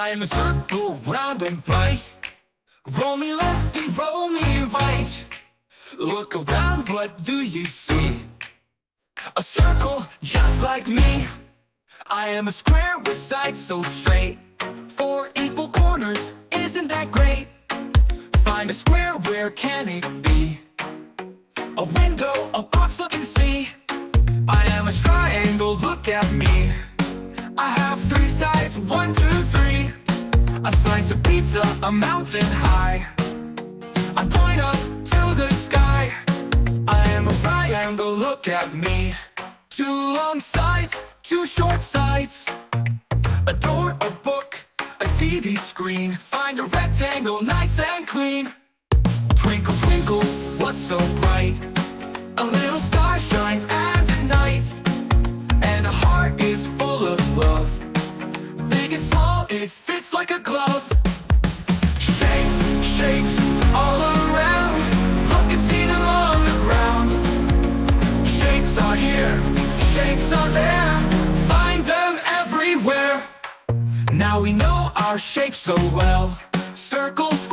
I am a circle, round and bright. Roll me left and roll me right. Look around, what do you see? A circle just like me. I am a square with sides so straight. Four equal corners, isn't that great? Find a square, where can it be? A window, a box, look and see. I am a triangle, look at me. I have three sides, 1, 2, 3. A slice of pizza, a mountain high. I point up to the sky. I am a triangle, look at me. Two long sides, two short sides. A door, a book, a TV screen. Find a rectangle, nice and clean. Twinkle, twinkle, what's so bright? A little star shines at night. And a heart is full of love. Big and small, it fits like a glove. Shapes, shapes, all around. Look and see them on the ground. Shapes are here, shapes are there. Find them everywhere. Now we know our shapes so well. Circles